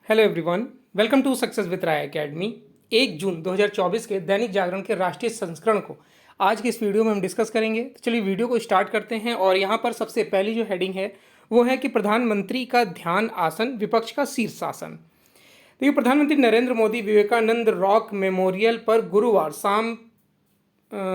Hello everyone, welcome to success with Rai academy. 1 जून 2024 के दैनिक जागरण के राष्ट्रीय संस्करण को आज के इस वीडियो में हम डिस्कस करेंगे। तो चलिए वीडियो को स्टार्ट करते हैं। और यहाँ पर सबसे पहली जो हेडिंग है वो है कि प्रधानमंत्री का ध्यान आसन, विपक्ष का शीर्षासन। देखिए, प्रधानमंत्री नरेंद्र मोदी विवेकानंद रॉक मेमोरियल पर गुरुवार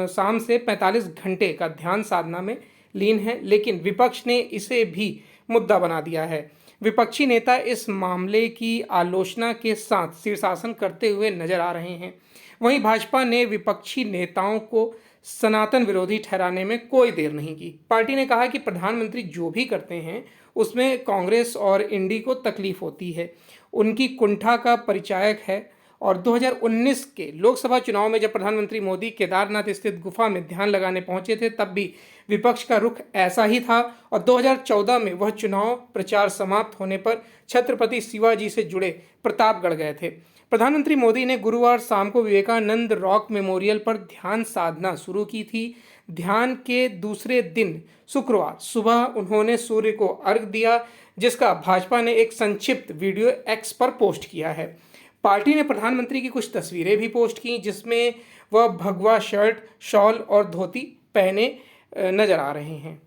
शाम से 45 घंटे का ध्यान साधना में लीन है, लेकिन विपक्ष ने इसे भी मुद्दा बना दिया है। विपक्षी नेता इस मामले की आलोचना के साथ शीर्षासन करते हुए नजर आ रहे हैं। वहीं भाजपा ने विपक्षी नेताओं को सनातन विरोधी ठहराने में कोई देर नहीं की। पार्टी ने कहा कि प्रधानमंत्री जो भी करते हैं उसमें कांग्रेस और इंडी को तकलीफ होती है, उनकी कुंठा का परिचायक है। और 2019 के लोकसभा चुनाव में जब प्रधानमंत्री मोदी केदारनाथ स्थित गुफा में ध्यान लगाने पहुंचे थे, तब भी विपक्ष का रुख ऐसा ही था। और 2014 में वह चुनाव प्रचार समाप्त होने पर छत्रपति शिवाजी से जुड़े प्रतापगढ़ गए थे। प्रधानमंत्री मोदी ने गुरुवार शाम को विवेकानंद रॉक मेमोरियल पर ध्यान साधना शुरू की थी। ध्यान के दूसरे दिन शुक्रवार सुबह उन्होंने सूर्य को अर्घ्य दिया, जिसका भाजपा ने एक संक्षिप्त वीडियो एक्स पर पोस्ट किया है। पार्टी ने प्रधानमंत्री की कुछ तस्वीरें भी पोस्ट की, जिसमें वह भगवा शर्ट, शॉल और धोती पहने नजर आ रहे हैं।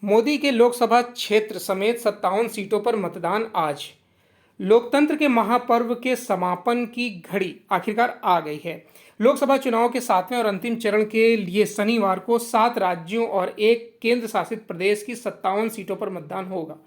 मोदी के लोकसभा क्षेत्र समेत 57 सीटों पर मतदान आज। लोकतंत्र के महापर्व के समापन की घड़ी आखिरकार आ गई है। लोकसभा चुनाव के 7वें और अंतिम चरण के लिए शनिवार को 7 राज्यों और 1 केंद्र शासित प्रदेश की 57 सीटों पर मतदान होगा।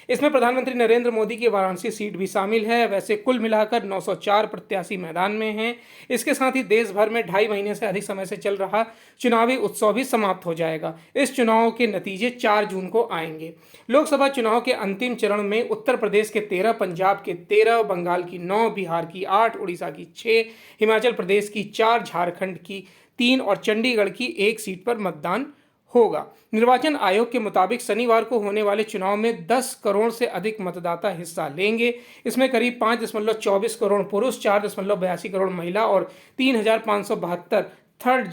इसमें प्रधानमंत्री नरेंद्र मोदी की वाराणसी सीट भी शामिल है। वैसे कुल मिलाकर 904 प्रत्याशी मैदान में हैं। इसके साथ ही देश भर में 2.5 महीने से अधिक समय से चल रहा चुनावी उत्सव भी समाप्त हो जाएगा। इस चुनाव के नतीजे 4 जून को आएंगे। लोकसभा चुनाव के अंतिम चरण में उत्तर प्रदेश के 13, पंजाब के 13, बंगाल की 9, बिहार की 8, उड़ीसा की 6, हिमाचल प्रदेश की 4, झारखंड की 3 और चंडीगढ़ की 1 सीट पर मतदान होगा। निर्वाचन आयोग के मुताबिक शनिवार को होने वाले चुनाव में 10 करोड़ से अधिक मतदाता हिस्सा लेंगे। इसमें करीब 5.24 करोड़ पुरुष, 4.82 करोड़ महिला और 3,572 थर्ड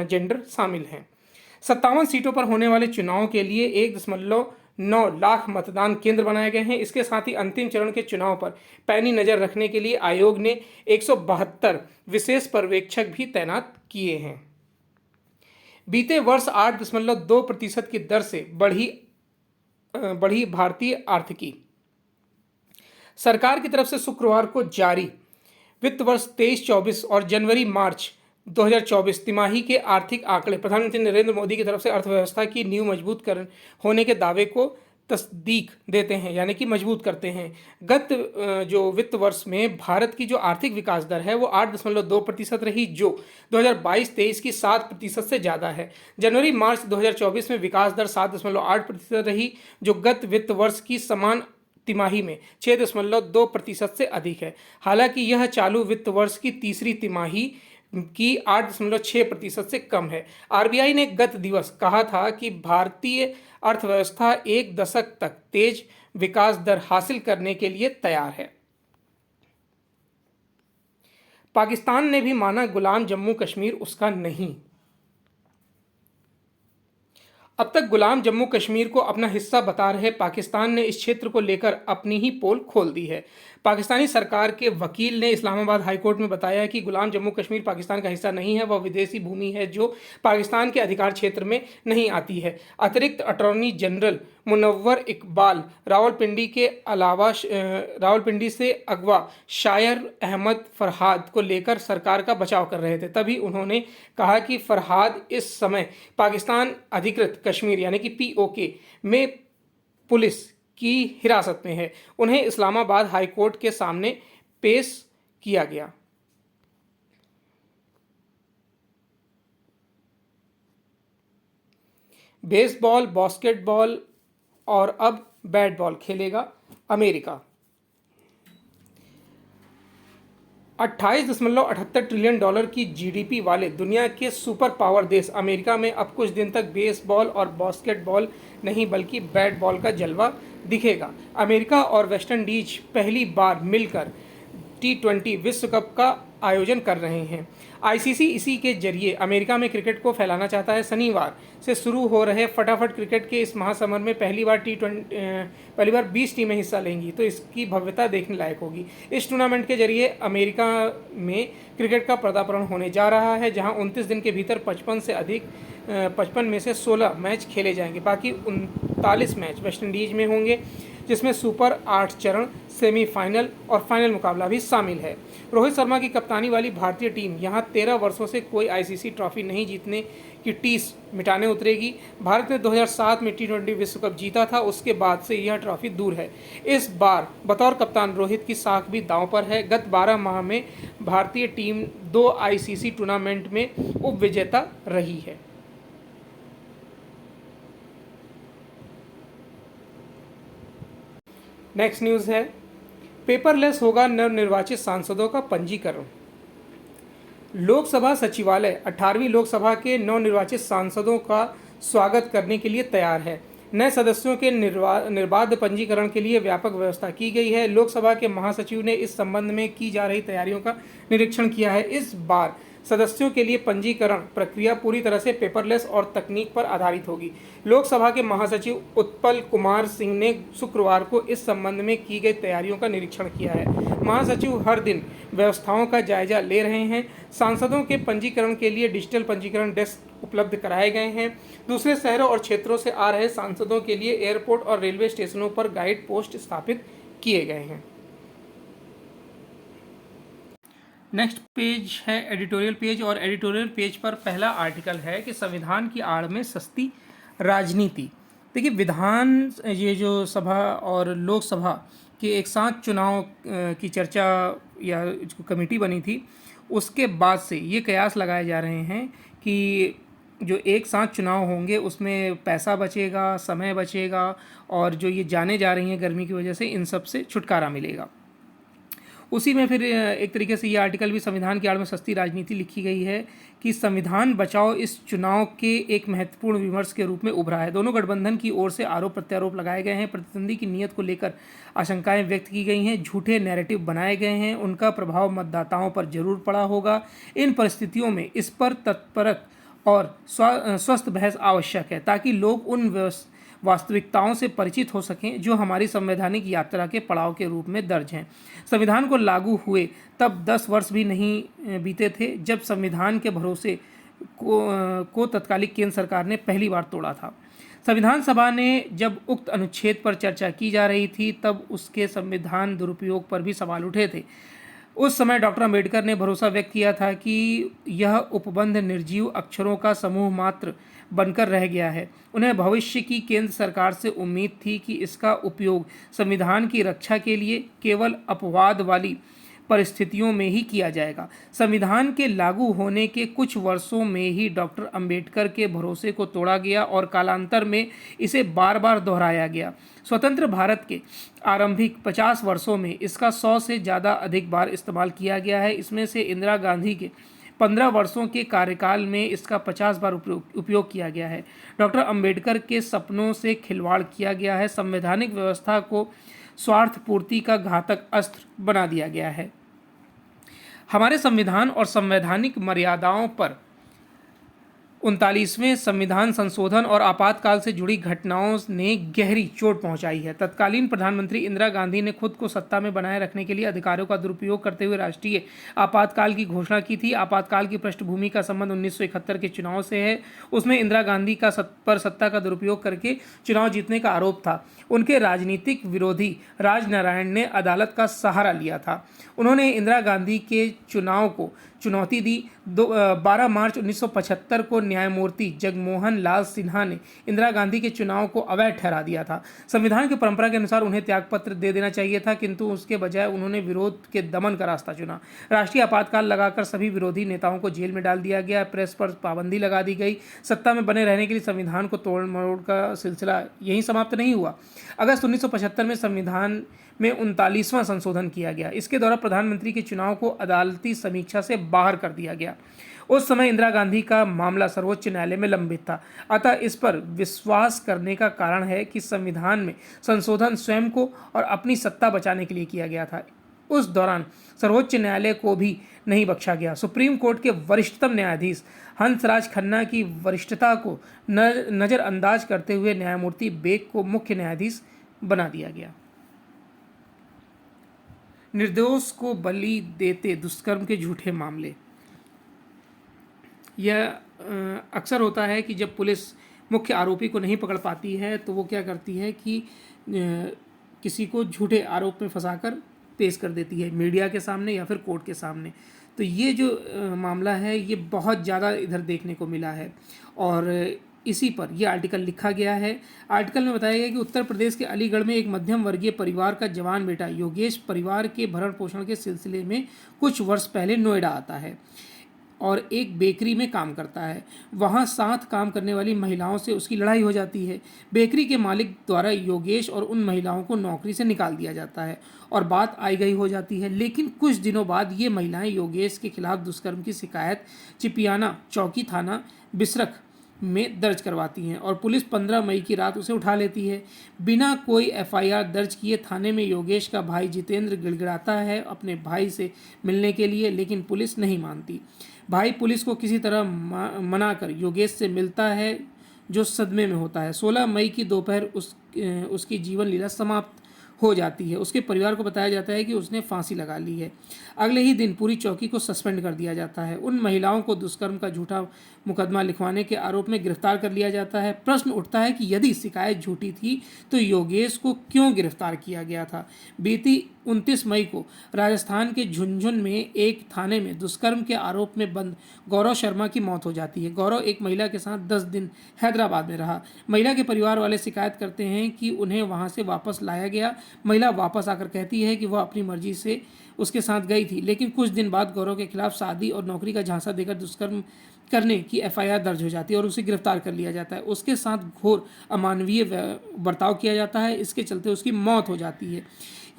जेंडर शामिल हैं। 57 सीटों पर होने वाले चुनाव के लिए 1.9 लाख मतदान केंद्र बनाए गए हैं। इसके साथ ही अंतिम चरण के चुनाव पर पैनी नजर रखने के लिए आयोग ने 172 विशेष पर्यवेक्षक भी तैनात किए हैं। बीते वर्ष 8.2% की दर से बढ़ी भारतीय आर्थिकी। सरकार की तरफ से शुक्रवार को जारी वित्त वर्ष 23-24 और जनवरी-मार्च 2024 तिमाही के आर्थिक आंकड़े प्रधानमंत्री नरेंद्र मोदी की तरफ से अर्थव्यवस्था की नींव मजबूत होने के दावे को तस्दीक देते हैं, यानी कि मजबूत करते हैं। गत जो वित्त वर्ष में भारत की जो आर्थिक विकास दर है वो 8.2% रही, जो 2022-23 की 7% से ज़्यादा है। जनवरी-मार्च 2024 में विकास दर 7.8% रही, जो गत वित्त वर्ष की समान तिमाही में 6.2% से अधिक है। हालांकि यह चालू वित्त वर्ष की तीसरी तिमाही की 8.6% से कम है। आरबीआई ने गत दिवस कहा था कि भारतीय अर्थव्यवस्था 1 दशक तक तेज विकास दर हासिल करने के लिए तैयार है। पाकिस्तान ने भी माना गुलाम जम्मू कश्मीर उसका नहीं। अब तक गुलाम जम्मू कश्मीर को अपना हिस्सा बता रहे पाकिस्तान ने इस क्षेत्र को लेकर अपनी ही पोल खोल दी है। पाकिस्तानी सरकार के वकील ने इस्लामाबाद हाईकोर्ट में बताया कि गुलाम जम्मू कश्मीर पाकिस्तान का हिस्सा नहीं है, वह विदेशी भूमि है जो पाकिस्तान के अधिकार क्षेत्र में नहीं आती है। अतिरिक्त अटॉर्नी जनरल मुनव्वर इकबाल रावलपिंडी से अगवा शायर अहमद फरहाद को लेकर सरकार का बचाव कर रहे थे। तभी उन्होंने कहा कि फरहाद इस समय पाकिस्तान अधिकृत कश्मीर यानी कि POK में पुलिस की हिरासत में है। उन्हें इस्लामाबाद हाईकोर्ट के सामने पेश किया गया। बेसबॉल, बास्केटबॉल और अब बैट बॉल खेलेगा अमेरिका। 28.78 ट्रिलियन डॉलर की GDP वाले दुनिया के सुपर पावर देश अमेरिका में अब कुछ दिन तक बेसबॉल और बास्केटबॉल नहीं बल्कि बैट बॉल का जलवा दिखेगा। अमेरिका और वेस्टइंडीज पहली बार मिलकर T20 विश्व कप का आयोजन कर रहे हैं। आईसीसी इसी के जरिए अमेरिका में क्रिकेट को फैलाना चाहता है। शनिवार से शुरू हो रहे फटाफट क्रिकेट के इस महासमर में पहली बार 20 टीमें हिस्सा लेंगी, तो इसकी भव्यता देखने लायक होगी। इस टूर्नामेंट के जरिए अमेरिका में क्रिकेट का पदार्पण होने जा रहा है, जहां 29 दिन के भीतर 55 में से 16 मैच खेले जाएंगे। बाकी 39 मैच वेस्टइंडीज में होंगे, जिसमें सुपर 8 चरण, सेमीफाइनल और फाइनल मुकाबला भी शामिल है। रोहित शर्मा की कप्तानी वाली भारतीय टीम यहां 13 वर्षों से कोई आईसीसी ट्रॉफी नहीं जीतने की टीस मिटाने उतरेगी। भारत ने 2007 में टी20 विश्व कप जीता था, उसके बाद से यह ट्रॉफी दूर है। इस बार बतौर कप्तान रोहित की साख भी दांव पर है। गत 12 माह में भारतीय टीम 2 आईसीसी टूर्नामेंट में उपविजेता रही है। नेक्स्ट न्यूज़ है, पेपरलेस होगा नवनिर्वाचित सांसदों का पंजीकरण। लोकसभा सचिवालय 18वीं लोकसभा के नवनिर्वाचित सांसदों का स्वागत करने के लिए तैयार है। नए सदस्यों के निर्बाध पंजीकरण के लिए व्यापक व्यवस्था की गई है। लोकसभा के महासचिव ने इस संबंध में की जा रही तैयारियों का निरीक्षण किया है। इस बार सदस्यों के लिए पंजीकरण प्रक्रिया पूरी तरह से पेपरलेस और तकनीक पर आधारित होगी। लोकसभा के महासचिव उत्पल कुमार सिंह ने शुक्रवार को इस संबंध में की गई तैयारियों का निरीक्षण किया है। महासचिव हर दिन व्यवस्थाओं का जायजा ले रहे हैं। सांसदों के पंजीकरण के लिए डिजिटल पंजीकरण डेस्क उपलब्ध कराए गए हैं। दूसरे शहरों और क्षेत्रों से आ रहे सांसदों के लिए एयरपोर्ट और रेलवे स्टेशनों पर गाइड पोस्ट स्थापित किए गए हैं। नेक्स्ट पेज है एडिटोरियल पेज, और एडिटोरियल पेज पर पहला आर्टिकल है कि संविधान की आड़ में सस्ती राजनीति। देखिए, विधान ये जो सभा और लोकसभा के एक साथ चुनाव की चर्चा या जो कमेटी बनी थी, उसके बाद से ये कयास लगाए जा रहे हैं कि जो एक साथ चुनाव होंगे उसमें पैसा बचेगा, समय बचेगा, और जो ये जाने जा रही हैं गर्मी की वजह से, इन सब से छुटकारा मिलेगा। उसी में फिर एक तरीके से ये आर्टिकल भी संविधान की आड़ में सस्ती राजनीति लिखी गई है कि संविधान बचाओ इस चुनाव के एक महत्वपूर्ण विमर्श के रूप में उभरा है। दोनों गठबंधन की ओर से आरोप प्रत्यारोप लगाए गए हैं। प्रतिद्वंदी की नीयत को लेकर आशंकाएं व्यक्त की गई हैं। झूठे नैरेटिव बनाए गए हैं। उनका प्रभाव मतदाताओं पर जरूर पड़ा होगा। इन परिस्थितियों में इस पर तत्परक और स्वस्थ बहस आवश्यक है, ताकि लोग उन वास्तविकताओं से परिचित हो सकें जो हमारी संवैधानिक यात्रा के पड़ाव के रूप में दर्ज हैं। संविधान को लागू हुए तब 10 वर्ष भी नहीं बीते थे जब संविधान के भरोसे को तत्कालिक केंद्र सरकार ने पहली बार तोड़ा था। संविधान सभा ने जब उक्त अनुच्छेद पर चर्चा की जा रही थी, तब उसके संविधान दुरुपयोग पर भी सवाल उठे थे। उस समय डॉक्टर अम्बेडकर ने भरोसा व्यक्त किया था कि यह उपबंध निर्जीव अक्षरों का समूह मात्र बनकर रह गया है। उन्हें भविष्य की केंद्र सरकार से उम्मीद थी कि इसका उपयोग संविधान की रक्षा के लिए केवल अपवाद वाली परिस्थितियों में ही किया जाएगा। संविधान के लागू होने के कुछ वर्षों में ही डॉक्टर अंबेडकर के भरोसे को तोड़ा गया और कालांतर में इसे बार बार दोहराया गया। स्वतंत्र भारत के आरंभिक 50 वर्षों में इसका 100 से ज़्यादा अधिक बार इस्तेमाल किया गया है। इसमें से इंदिरा गांधी के 15 वर्षों के कार्यकाल में इसका 50 बार उपयोग किया गया है। डॉक्टर अंबेडकर के सपनों से खिलवाड़ किया गया है। संवैधानिक व्यवस्था को स्वार्थ पूर्ति का घातक अस्त्र बना दिया गया है। हमारे संविधान और संवैधानिक मर्यादाओं पर 39वें संविधान संशोधन और आपातकाल से जुड़ी घटनाओं ने गहरी चोट पहुंचाई है। तत्कालीन प्रधानमंत्री इंदिरा गांधी ने खुद को सत्ता में बनाए रखने के लिए अधिकारों का दुरुपयोग करते हुए राष्ट्रीय आपातकाल की घोषणा की थी। आपातकाल की पृष्ठभूमि का संबंध 1971 के चुनाव से है। उसमें इंदिरा गांधी का सत्ता का दुरुपयोग करके चुनाव जीतने का आरोप था। उनके राजनीतिक विरोधी राजनारायण ने अदालत का सहारा लिया था। उन्होंने इंदिरा गांधी के चुनाव को चुनौती दी। 12 मार्च 1975 को न्यायमूर्ति जगमोहन लाल सिन्हा ने इंदिरा गांधी के चुनाव को अवैध ठहरा दिया था। संविधान की परंपरा के अनुसार उन्हें त्यागपत्र दे देना चाहिए था, किंतु उसके बजाय उन्होंने विरोध के दमन का रास्ता चुना। राष्ट्रीय आपातकाल लगाकर सभी विरोधी नेताओं को जेल में डाल दिया गया। प्रेस पर पाबंदी लगा दी गई। सत्ता में बने रहने के लिए संविधान को तोड़ मरोड़ का सिलसिला यहीं समाप्त नहीं हुआ। अगस्त 1975 में संविधान में 39वां संशोधन किया गया। इसके द्वारा प्रधानमंत्री के चुनाव को अदालती समीक्षा से बाहर कर दिया गया। उस समय इंदिरा गांधी का मामला सर्वोच्च न्यायालय में लंबित था। अतः इस पर विश्वास करने का कारण है कि संविधान में संशोधन स्वयं को और अपनी सत्ता बचाने के लिए किया गया था। उस दौरान सर्वोच्च न्यायालय को भी नहीं बख्शा गया। सुप्रीम कोर्ट के वरिष्ठतम न्यायाधीश हंसराज खन्ना की वरिष्ठता को नज़रअंदाज करते हुए न्यायमूर्ति बेग को मुख्य न्यायाधीश बना दिया गया। निर्दोष को बलि देते दुष्कर्म के झूठे मामले। यह अक्सर होता है कि जब पुलिस मुख्य आरोपी को नहीं पकड़ पाती है तो वो क्या करती है कि किसी को झूठे आरोप में फंसाकर पेश कर देती है मीडिया के सामने या फिर कोर्ट के सामने। तो ये जो मामला है ये बहुत ज़्यादा इधर देखने को मिला है और इसी पर यह आर्टिकल लिखा गया है। आर्टिकल में बताया गया कि उत्तर प्रदेश के अलीगढ़ में एक मध्यम वर्गीय परिवार का जवान बेटा योगेश परिवार के भरण पोषण के सिलसिले में कुछ वर्ष पहले नोएडा आता है और एक बेकरी में काम करता है। वहाँ साथ काम करने वाली महिलाओं से उसकी लड़ाई हो जाती है। बेकरी के मालिक द्वारा योगेश और उन महिलाओं को नौकरी से निकाल दिया जाता है और बात आई गई हो जाती है। लेकिन कुछ दिनों बाद ये महिलाएं योगेश के खिलाफ दुष्कर्म की शिकायत चिपियाना चौकी थाना बिसरख में दर्ज करवाती हैं और पुलिस 15 मई की रात उसे उठा लेती है। बिना कोई एफआईआर दर्ज किए थाने में योगेश का भाई जितेंद्र गिड़गिड़ाता है अपने भाई से मिलने के लिए, लेकिन पुलिस नहीं मानती। भाई पुलिस को किसी तरह मनाकर योगेश से मिलता है जो सदमे में होता है। 16 मई की दोपहर उसकी जीवन लीला समाप्त हो जाती है। उसके परिवार को बताया जाता है कि उसने फांसी लगा ली है। अगले ही दिन पूरी चौकी को सस्पेंड कर दिया जाता है। उन महिलाओं को दुष्कर्म का झूठा मुकदमा लिखवाने के आरोप में गिरफ्तार कर लिया जाता है। प्रश्न उठता है कि यदि शिकायत झूठी थी तो योगेश को क्यों गिरफ्तार किया गया था। बीती 29 मई को राजस्थान के झुंझुनू में एक थाने में दुष्कर्म के आरोप में बंद गौरव शर्मा की मौत हो जाती है। गौरव एक महिला के साथ 10 दिन हैदराबाद में रहा। महिला के परिवार वाले शिकायत करते हैं कि उन्हें वहां से वापस लाया गया। महिला वापस आकर कहती है कि वह अपनी मर्जी से उसके साथ गई थी, लेकिन कुछ दिन बाद गौरव के खिलाफ शादी और नौकरी का झांसा देकर दुष्कर्म करने की एफआईआर दर्ज हो जाती है और उसे गिरफ्तार कर लिया जाता है। उसके साथ घोर अमानवीय बर्ताव किया जाता है। इसके चलते उसकी मौत हो जाती है।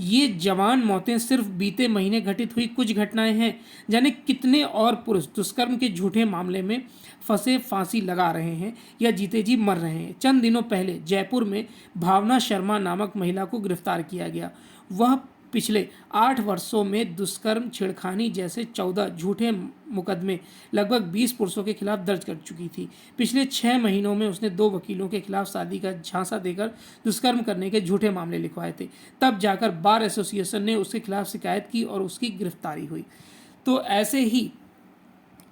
ये जवान मौतें सिर्फ बीते महीने घटित हुई कुछ घटनाएं हैं। जाने कितने और पुरुष दुष्कर्म के झूठे मामले में फंसे फांसी लगा रहे हैं या जीते जी मर रहे हैं। चंद दिनों पहले जयपुर में भावना शर्मा नामक महिला को गिरफ्तार किया गया। वह पिछले 8 वर्षों में दुष्कर्म छेड़खानी जैसे 14 झूठे मुकदमे लगभग 20 पुरुषों के खिलाफ दर्ज कर चुकी थी। पिछले 6 महीनों में उसने 2 वकीलों के खिलाफ शादी का झांसा देकर दुष्कर्म करने के झूठे मामले लिखवाए थे। तब जाकर बार एसोसिएशन ने उसके खिलाफ शिकायत की और उसकी गिरफ्तारी हुई। तो ऐसे ही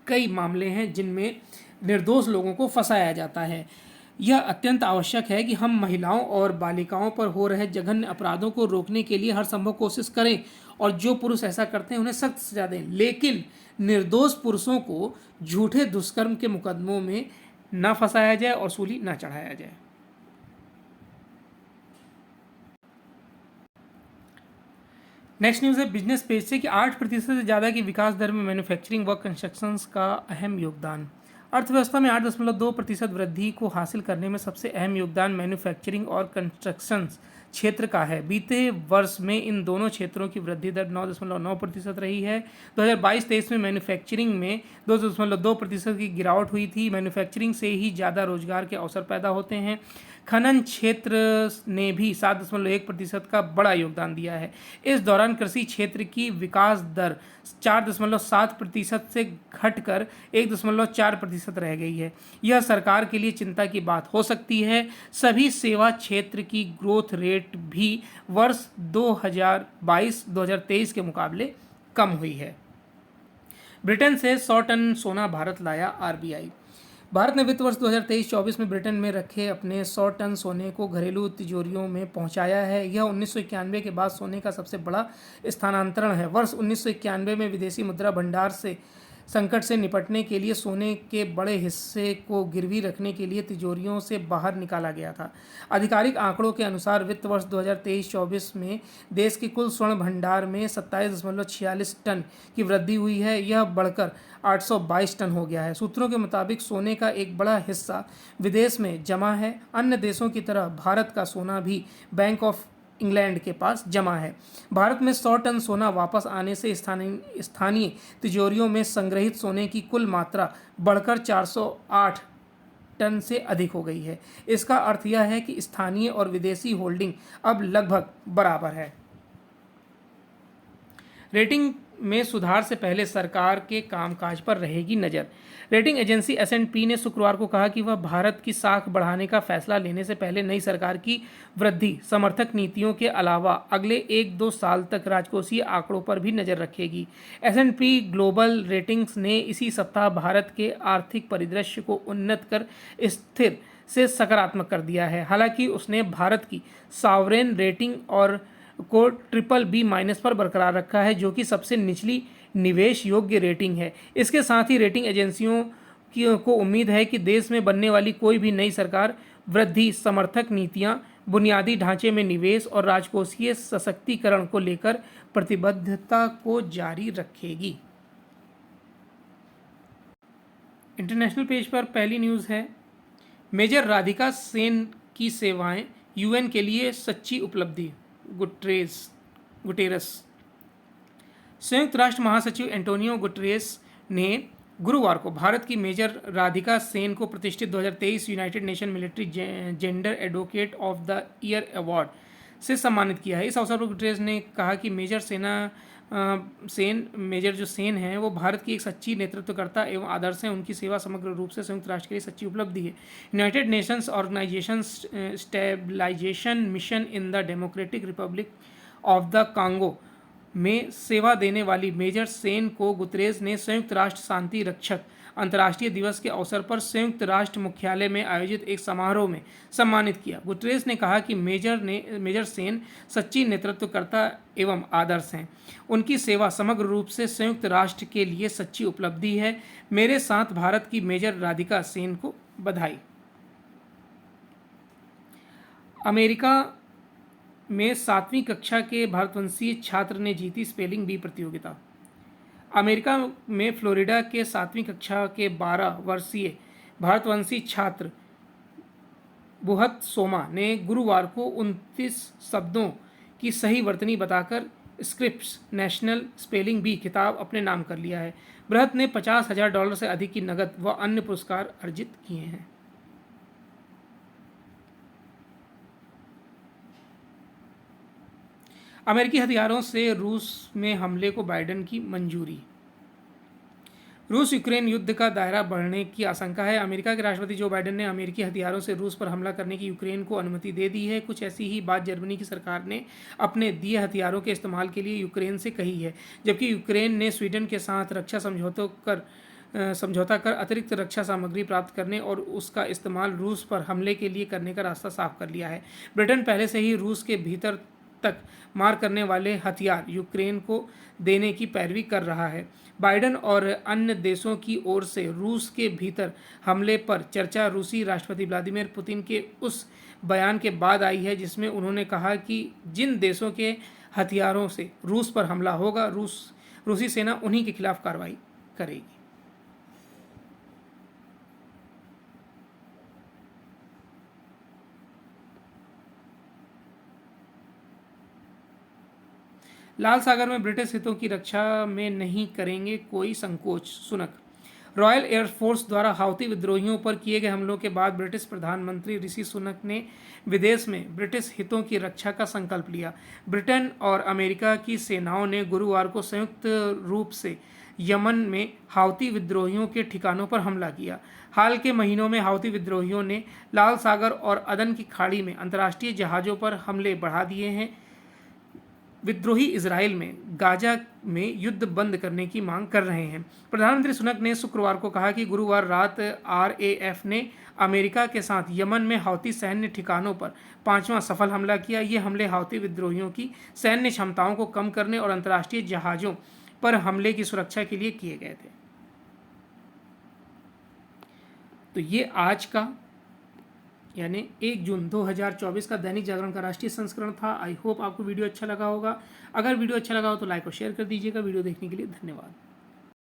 कई मामले हैं जिनमें निर्दोष लोगों को फंसाया जाता है। यह अत्यंत आवश्यक है कि हम महिलाओं और बालिकाओं पर हो रहे जघन्य अपराधों को रोकने के लिए हर संभव कोशिश करें और जो पुरुष ऐसा करते हैं उन्हें सख्त सजा दें, लेकिन निर्दोष पुरुषों को झूठे दुष्कर्म के मुकदमों में न फंसाया जाए और सूली न चढ़ाया जाए। नेक्स्ट न्यूज़ है बिजनेस पेज से कि 8% से ज़्यादा की विकास दर में मैन्युफैक्चरिंग व कंस्ट्रक्शंस का अहम योगदान। अर्थव्यवस्था में 8.2% वृद्धि को हासिल करने में सबसे अहम योगदान मैन्युफैक्चरिंग और कंस्ट्रक्शंस क्षेत्र का है। बीते वर्ष में इन दोनों क्षेत्रों की वृद्धि दर 9.9% रही है। 2022-23 में मैन्युफैक्चरिंग में 2.2% की गिरावट हुई थी। मैन्युफैक्चरिंग से ही ज़्यादा रोजगार के अवसर पैदा होते हैं। खनन क्षेत्र ने भी 7.1% का बड़ा योगदान दिया है। इस दौरान कृषि क्षेत्र की विकास दर 4.7% से घटकर 1.4% रह गई है। यह सरकार के लिए चिंता की बात हो सकती है। सभी सेवा क्षेत्र की ग्रोथ रेट भी वर्ष 2022-2023 के मुकाबले कम हुई है। ब्रिटेन से 100 टन सोना भारत लाया आरबीआई। भारत ने वित्त वर्ष 2023-24 में ब्रिटेन में रखे अपने 100 टन सोने को घरेलू तिजोरियों में पहुंचाया है। यह 1991 के बाद सोने का सबसे बड़ा स्थानांतरण है। वर्ष 1991 में विदेशी मुद्रा भंडार से संकट से निपटने के लिए सोने के बड़े हिस्से को गिरवी रखने के लिए तिजोरियों से बाहर निकाला गया था। आधिकारिक आंकड़ों के अनुसार वित्त वर्ष 2023-24 में देश के कुल स्वर्ण भंडार में 27.46 टन की वृद्धि हुई है। यह बढ़कर 822 टन हो गया है। सूत्रों के मुताबिक सोने का एक बड़ा हिस्सा विदेश में जमा है। अन्य देशों की तरह भारत का सोना भी बैंक ऑफ इंग्लैंड के पास जमा है। भारत में 100 टन सोना वापस आने से स्थानीय तिजोरियों में संग्रहित सोने की कुल मात्रा बढ़कर 408 टन से अधिक हो गई है। इसका अर्थ यह है कि स्थानीय और विदेशी होल्डिंग अब लगभग बराबर है। रेटिंग में सुधार से पहले सरकार के कामकाज पर रहेगी नज़र। रेटिंग एजेंसी S&P ने शुक्रवार को कहा कि वह भारत की साख बढ़ाने का फैसला लेने से पहले नई सरकार की वृद्धि समर्थक नीतियों के अलावा अगले 1-2 साल तक राजकोषीय आंकड़ों पर भी नज़र रखेगी। S&P ग्लोबल रेटिंग्स ने इसी सप्ताह भारत के आर्थिक परिदृश्य को उन्नत कर स्थिर से सकारात्मक कर दिया है। हालांकि उसने भारत की सॉवरेन रेटिंग और को BBB- पर बरकरार रखा है, जो कि सबसे निचली निवेश योग्य रेटिंग है। इसके साथ ही रेटिंग एजेंसियों को उम्मीद है कि देश में बनने वाली कोई भी नई सरकार वृद्धि समर्थक नीतियां, बुनियादी ढांचे में निवेश और राजकोषीय सशक्तिकरण को लेकर प्रतिबद्धता को जारी रखेगी। इंटरनेशनल पेज पर पहली न्यूज़ है, मेजर राधिका सेन की सेवाएं UN के लिए सच्ची उपलब्धि, गुटेरस। संयुक्त राष्ट्र महासचिव एंटोनियो गुटेरेस ने गुरुवार को भारत की मेजर राधिका सेन को प्रतिष्ठित 2023 United nation military gender advocate of the year award से सम्मानित किया है। इस अवसर पर गुटेरेस ने कहा कि मेजर जो सेन हैं वो भारत की एक सच्ची नेतृत्वकर्ता एवं आदर्श हैं। उनकी सेवा समग्र रूप से संयुक्त राष्ट्र के लिए सच्ची उपलब्धि है। United Nations Organization Stabilization Mission in the Democratic Republic of the Congo में सेवा देने वाली मेजर सेन को गुतेरेस ने संयुक्त राष्ट्र शांति रक्षक अंतर्राष्ट्रीय दिवस के अवसर पर संयुक्त राष्ट्र मुख्यालय में आयोजित एक समारोह में सम्मानित किया। गुतेरेस ने कहा कि मेजर सेन सच्ची नेतृत्वकर्ता एवं आदर्श हैं। उनकी सेवा समग्र रूप से संयुक्त राष्ट्र के लिए सच्ची उपलब्धि है। मेरे साथ भारत की मेजर राधिका सेन को बधाई। अमेरिका में 7वीं कक्षा के भारतवंशी छात्र ने जीती स्पेलिंग बी प्रतियोगिता। अमेरिका में फ्लोरिडा के 7वीं कक्षा के 12 वर्षीय भारतवंशी छात्र बुहत सोमा ने गुरुवार को 29 शब्दों की सही वर्तनी बताकर स्क्रिप्स नेशनल स्पेलिंग बी खिताब अपने नाम कर लिया है। बृहत ने $50,000 से अधिक की नकद व अन्य पुरस्कार अर्जित किए हैं। अमेरिकी हथियारों से रूस में हमले को बाइडेन की मंजूरी। रूस यूक्रेन युद्ध का दायरा बढ़ने की आशंका है। अमेरिका के राष्ट्रपति जो बाइडेन ने अमेरिकी हथियारों से रूस पर हमला करने की यूक्रेन को अनुमति दे दी है। कुछ ऐसी ही बात जर्मनी की सरकार ने अपने दिए हथियारों के इस्तेमाल के लिए यूक्रेन से कही है, जबकि यूक्रेन ने स्वीडन के साथ रक्षा समझौता कर अतिरिक्त रक्षा सामग्री प्राप्त करने और उसका इस्तेमाल रूस पर हमले के लिए करने का रास्ता साफ कर लिया है। ब्रिटेन पहले से ही रूस के भीतर तक मार करने वाले हथियार यूक्रेन को देने की पैरवी कर रहा है। बाइडेन और अन्य देशों की ओर से रूस के भीतर हमले पर चर्चा रूसी राष्ट्रपति व्लादिमीर पुतिन के उस बयान के बाद आई है जिसमें उन्होंने कहा कि जिन देशों के हथियारों से रूस पर हमला होगा, रूसी सेना उन्हीं के खिलाफ कार्रवाई करेगी। लाल सागर में ब्रिटिश हितों की रक्षा में नहीं करेंगे कोई संकोच, सुनक। रॉयल एयरफोर्स द्वारा हाउती विद्रोहियों पर किए गए हमलों के बाद ब्रिटिश प्रधानमंत्री ऋषि सुनक ने विदेश में ब्रिटिश हितों की रक्षा का संकल्प लिया। ब्रिटेन और अमेरिका की सेनाओं ने गुरुवार को संयुक्त रूप से यमन में हाउती विद्रोहियों के ठिकानों पर हमला किया। हाल के महीनों में हाउती विद्रोहियों ने लाल सागर और अदन की खाड़ी में अंतर्राष्ट्रीय जहाज़ों पर हमले बढ़ा दिए हैं। विद्रोही इजराइल में गाजा में युद्ध बंद करने की मांग कर रहे हैं। प्रधानमंत्री सुनक ने शुक्रवार को कहा कि गुरुवार रात RAF ने अमेरिका के साथ यमन में हाउती सैन्य ठिकानों पर 5वां सफल हमला किया। ये हमले हाउती विद्रोहियों की सैन्य क्षमताओं को कम करने और अंतर्राष्ट्रीय जहाज़ों पर हमले की सुरक्षा के लिए किए गए थे। तो ये आज का यानी 1 जून 2024 का दैनिक जागरण का राष्ट्रीय संस्करण था। आई होप आपको वीडियो अच्छा लगा होगा। अगर वीडियो अच्छा लगा हो तो लाइक और शेयर कर दीजिएगा। वीडियो देखने के लिए धन्यवाद।